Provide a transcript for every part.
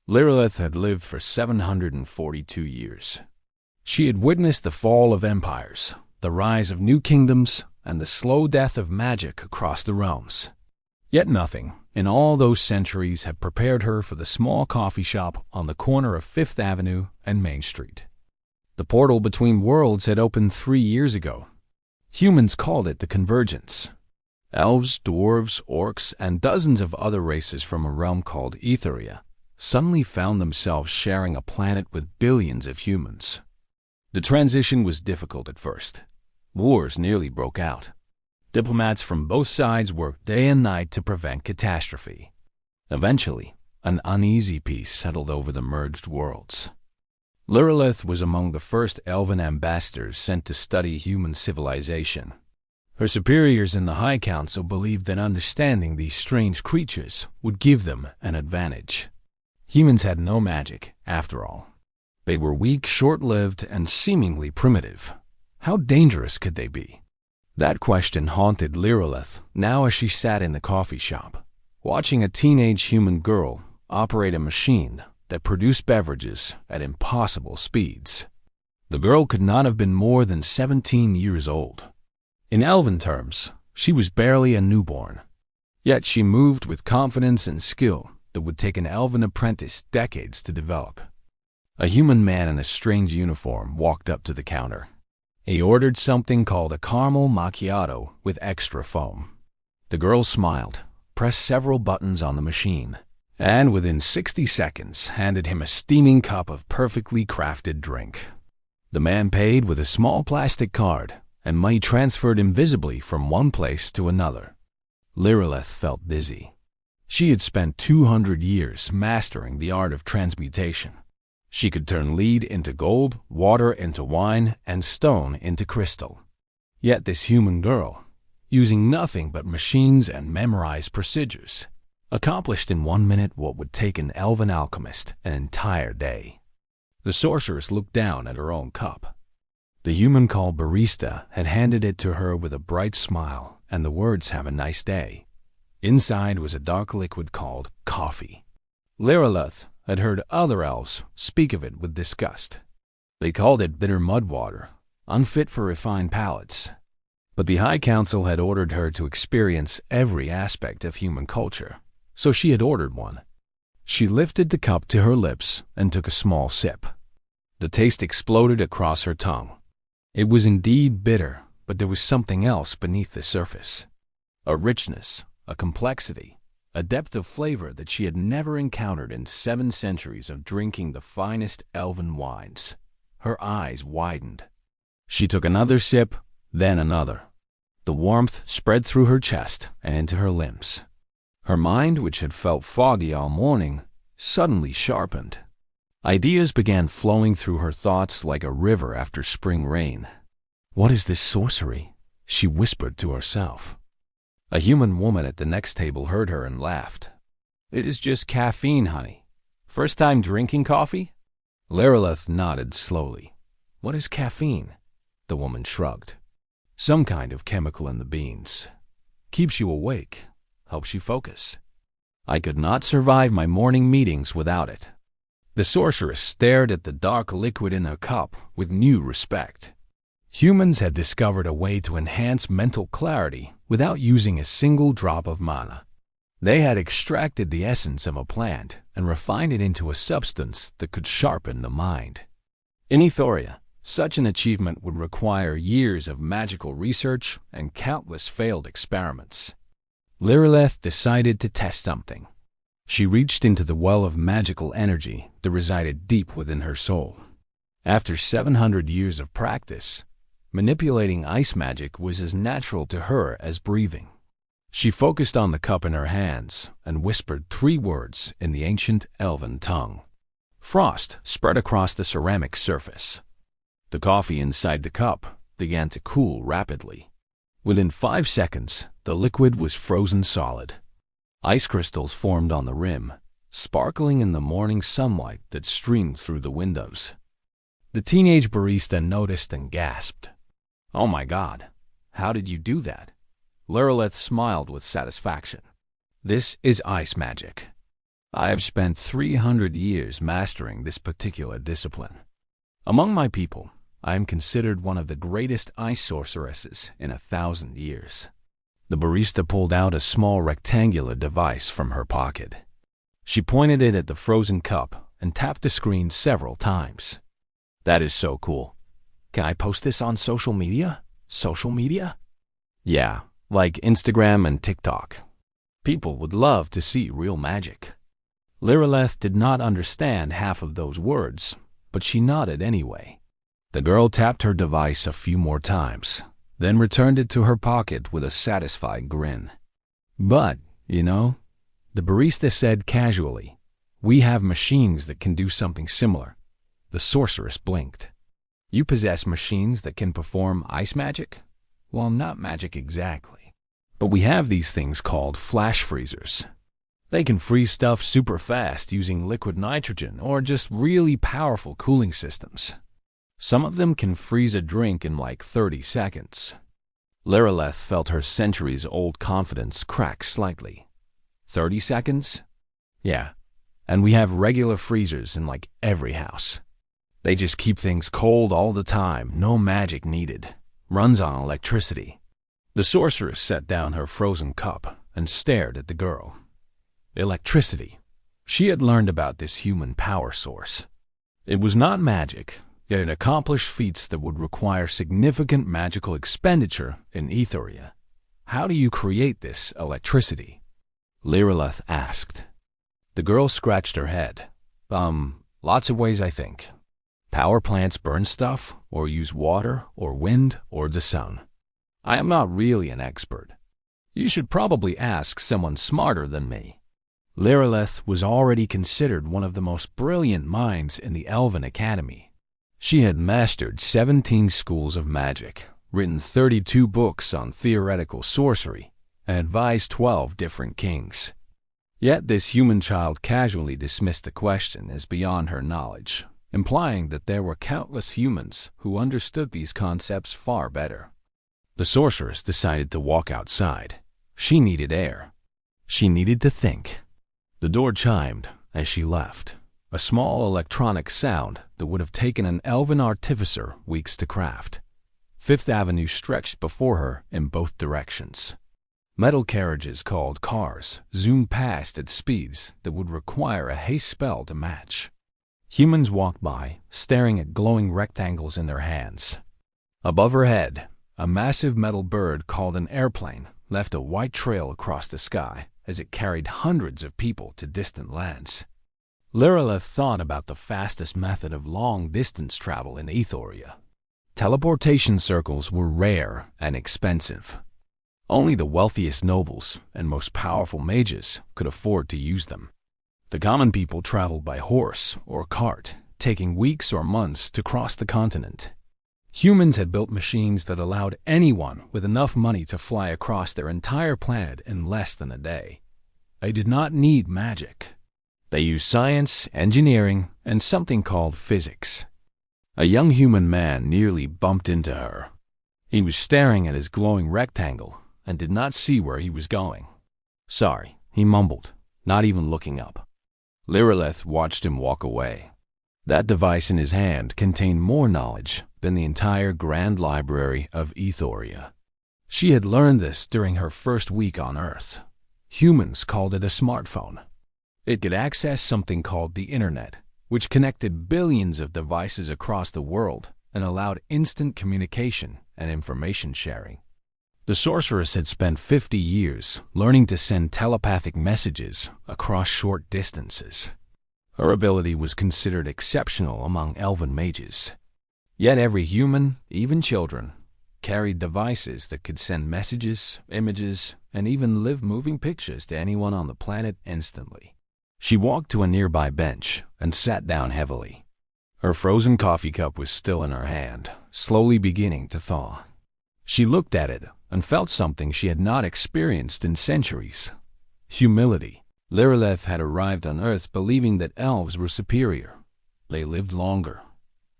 Lilith had lived for 742 years. She had witnessed the fall of empires, the rise of new kingdoms, and the slow death of magic across the realms. Yet nothing in all those centuries had prepared her for the small coffee shop on the corner of Fifth Avenue and Main Street. The portal between worlds had opened 3 years ago. Humans called it the Convergence. Elves, dwarves, orcs, and dozens of other races from a realm called Etheria suddenly found themselves sharing a planet with billions of humans. The transition was difficult at first. Wars nearly broke out. Diplomats from both sides worked day and night to prevent catastrophe. Eventually, an uneasy peace settled over the merged worlds. Lilith was among the first elven ambassadors sent to study human civilization. Her superiors in the High Council believed that understanding these strange creatures would give them an advantage. Humans had no magic, after all. They were weak, short-lived, and seemingly primitive. How dangerous could they be? That question haunted Lilith now as she sat in the coffee shop, watching a teenage human girl operate a machine that produced beverages at impossible speeds. The girl could not have been more than 17 years old. In elven terms, she was barely a newborn. Yet she moved with confidence and skill that would take an elven apprentice decades to develop. A human man in a strange uniform walked up to the counter. He ordered something called a caramel macchiato with extra foam. The girl smiled, pressed several buttons on the machine, and within 60 seconds handed him a steaming cup of perfectly crafted drink. The man paid with a small plastic card, and money transferred invisibly from one place to another. Lilith felt dizzy. She had spent 200 years mastering the art of transmutation. She could turn lead into gold, water into wine, and stone into crystal. Yet this human girl, using nothing but machines and memorized procedures, accomplished in 1 minute what would take an elven alchemist an entire day. The sorceress looked down at her own cup. The human called barista had handed it to her with a bright smile and the words, "Have a nice day." Inside was a dark liquid called coffee. Lilith had heard other elves speak of it with disgust. They called it bitter mud water, unfit for refined palates. But the High Council had ordered her to experience every aspect of human culture, so she had ordered one. She lifted the cup to her lips and took a small sip. The taste exploded across her tongue. It was indeed bitter, but there was something else beneath the surface. A richness, a complexity, a depth of flavor that she had never encountered in 7 centuries of drinking the finest elven wines. Her eyes widened. She took another sip, then another. The warmth spread through her chest and into her limbs. Her mind, which had felt foggy all morning, suddenly sharpened. Ideas began flowing through her thoughts like a river after spring rain. "What is this sorcery?" she whispered to herself. A human woman at the next table heard her and laughed. "It is just caffeine, honey. First time drinking coffee?" Lilith nodded slowly. "What is caffeine?" The woman shrugged. "Some kind of chemical in the beans. Keeps you awake, helps you focus. I could not survive my morning meetings without it." The sorceress stared at the dark liquid in her cup with new respect. Humans had discovered a way to enhance mental clarity without using a single drop of mana. They had extracted the essence of a plant and refined it into a substance that could sharpen the mind. In Etheria, such an achievement would require years of magical research and countless failed experiments. Lilith decided to test something. She reached into the well of magical energy that resided deep within her soul. After 700 years of practice, manipulating ice magic was as natural to her as breathing. She focused on the cup in her hands and whispered 3 words in the ancient elven tongue. Frost spread across the ceramic surface. The coffee inside the cup began to cool rapidly. Within 5 seconds, the liquid was frozen solid. Ice crystals formed on the rim, sparkling in the morning sunlight that streamed through the windows. The teenage barista noticed and gasped. "Oh my God, how did you do that?" Lilith smiled with satisfaction. "This is ice magic. I have spent 300 years mastering this particular discipline. Among my people, I am considered one of the greatest ice sorceresses in 1,000 years. The barista pulled out a small rectangular device from her pocket. She pointed it at the frozen cup and tapped the screen several times. That is so cool. Can I post this on social media? Social media? Yeah, like Instagram and TikTok. People would love to see real magic. Lireleth did not understand half of those words, but she nodded anyway. The girl tapped her device a few more times, then returned it to her pocket with a satisfied grin. But, the barista said casually, "We have machines that can do something similar." The sorceress blinked. "You possess machines that can perform ice magic? Well, not magic exactly. But we have these things called flash freezers. They can freeze stuff super fast using liquid nitrogen or just really powerful cooling systems. Some of them can freeze a drink in like 30 seconds. Lireleth felt her centuries-old confidence crack slightly. 30 seconds? Yeah, and we have regular freezers in like every house. They just keep things cold all the time, no magic needed. Runs on electricity." The sorceress set down her frozen cup and stared at the girl. Electricity. She had learned about this human power source. It was not magic, yet it accomplished feats that would require significant magical expenditure in Ethoria. "How do you create this electricity?" Lireleth asked. The girl scratched her head. Lots of ways, I think. Power plants burn stuff, or use water, or wind, or the sun. I am not really an expert. You should probably ask someone smarter than me. Lireleth was already considered one of the most brilliant minds in the Elven Academy. She had mastered 17 schools of magic, written 32 books on theoretical sorcery, and advised 12 different kings. Yet this human child casually dismissed the question as beyond her knowledge, implying that there were countless humans who understood these concepts far better. The sorceress decided to walk outside. She needed air. She needed to think. The door chimed as she left, a small electronic sound that would have taken an elven artificer weeks to craft. Fifth Avenue stretched before her in both directions. Metal carriages called cars zoomed past at speeds that would require a haste spell to match. Humans walked by, staring at glowing rectangles in their hands. Above her head, a massive metal bird called an airplane left a white trail across the sky as it carried hundreds of people to distant lands. Lireleth thought about the fastest method of long-distance travel in Ethoria. Teleportation circles were rare and expensive. Only the wealthiest nobles and most powerful mages could afford to use them. The common people traveled by horse or cart, taking weeks or months to cross the continent. Humans had built machines that allowed anyone with enough money to fly across their entire planet in less than a day. They did not need magic. They used science, engineering, and something called physics. A young human man nearly bumped into her. He was staring at his glowing rectangle and did not see where he was going. "Sorry," he mumbled, not even looking up. Lireleth watched him walk away. That device in his hand contained more knowledge than the entire Grand Library of Ethoria. She had learned this during her first week on Earth. Humans called it a smartphone. It could access something called the Internet, which connected billions of devices across the world and allowed instant communication and information sharing. The sorceress had spent 50 years learning to send telepathic messages across short distances. Her ability was considered exceptional among elven mages. Yet every human, even children, carried devices that could send messages, images, and even live moving pictures to anyone on the planet instantly. She walked to a nearby bench and sat down heavily. Her frozen coffee cup was still in her hand, slowly beginning to thaw. She looked at it and felt something she had not experienced in centuries: humility. Lireleth had arrived on Earth believing that elves were superior. They lived longer.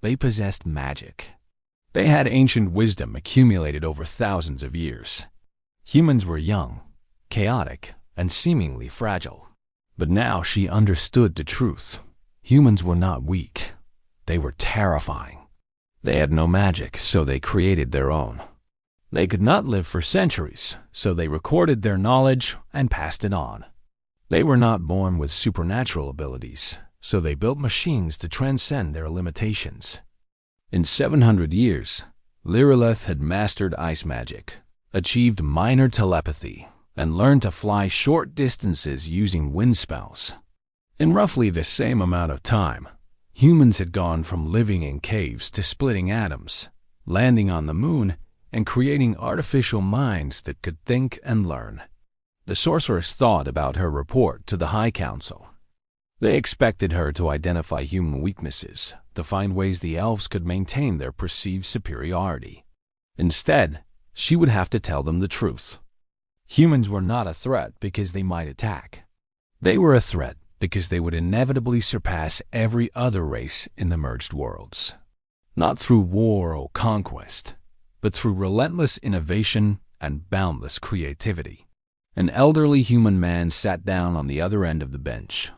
They possessed magic. They had ancient wisdom accumulated over thousands of years. Humans were young, chaotic, and seemingly fragile. But now she understood the truth. Humans were not weak. They were terrifying. They had no magic, so they created their own. They could not live for centuries, so they recorded their knowledge and passed it on. They were not born with supernatural abilities, so they built machines to transcend their limitations. In 700 years, Lyrilleth had mastered ice magic, achieved minor telepathy, and learned to fly short distances using wind spells. In roughly the same amount of time, humans had gone from living in caves to splitting atoms, landing on the moon, and creating artificial minds that could think and learn. The sorceress thought about her report to the High Council. They expected her to identify human weaknesses, to find ways the elves could maintain their perceived superiority. Instead, she would have to tell them the truth. Humans were not a threat because they might attack. They were a threat because they would inevitably surpass every other race in the merged worlds. Not through war or conquest, but through relentless innovation and boundless creativity. An elderly human man sat down on the other end of the bench.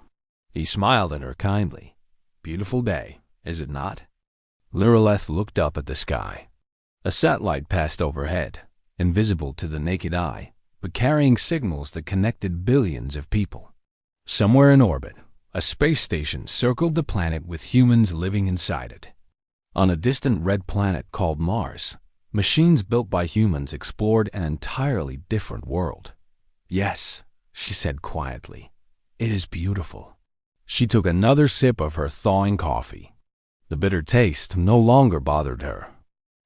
He smiled at her kindly. "Beautiful day, is it not?" Lyrilleth looked up at the sky. A satellite passed overhead, invisible to the naked eye, but carrying signals that connected billions of people. Somewhere in orbit, a space station circled the planet with humans living inside it. On a distant red planet called Mars, machines built by humans explored an entirely different world. "Yes," she said quietly, "it is beautiful." She took another sip of her thawing coffee. The bitter taste no longer bothered her.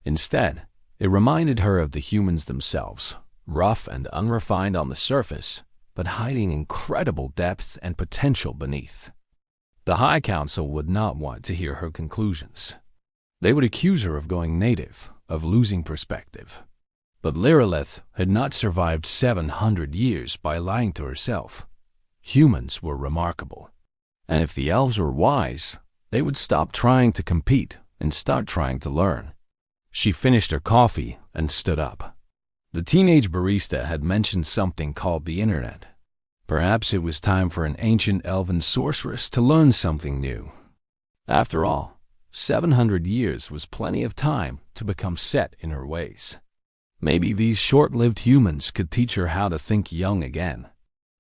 Instead, it reminded her of the humans themselves, rough and unrefined on the surface, but hiding incredible depth and potential beneath. The High Council would not want to hear her conclusions. They would accuse her of going native, of losing perspective. But Lyrilleth had not survived 700 years by lying to herself. Humans were remarkable. And if the elves were wise, they would stop trying to compete and start trying to learn. She finished her coffee and stood up. The teenage barista had mentioned something called the internet. Perhaps it was time for an ancient elven sorceress to learn something new. After all, 700 years was plenty of time to become set in her ways. Maybe these short-lived humans could teach her how to think young again.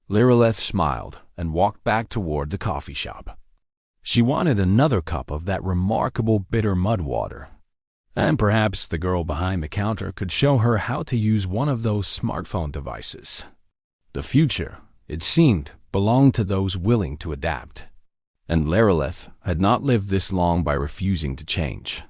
Lyrilleth smiled and walked back toward the coffee shop. She wanted another cup of that remarkable bitter mud water. And perhaps the girl behind the counter could show her how to use one of those smartphone devices. The future, it seemed, belonged to those willing to adapt. And Lyrilleth had not lived this long by refusing to change.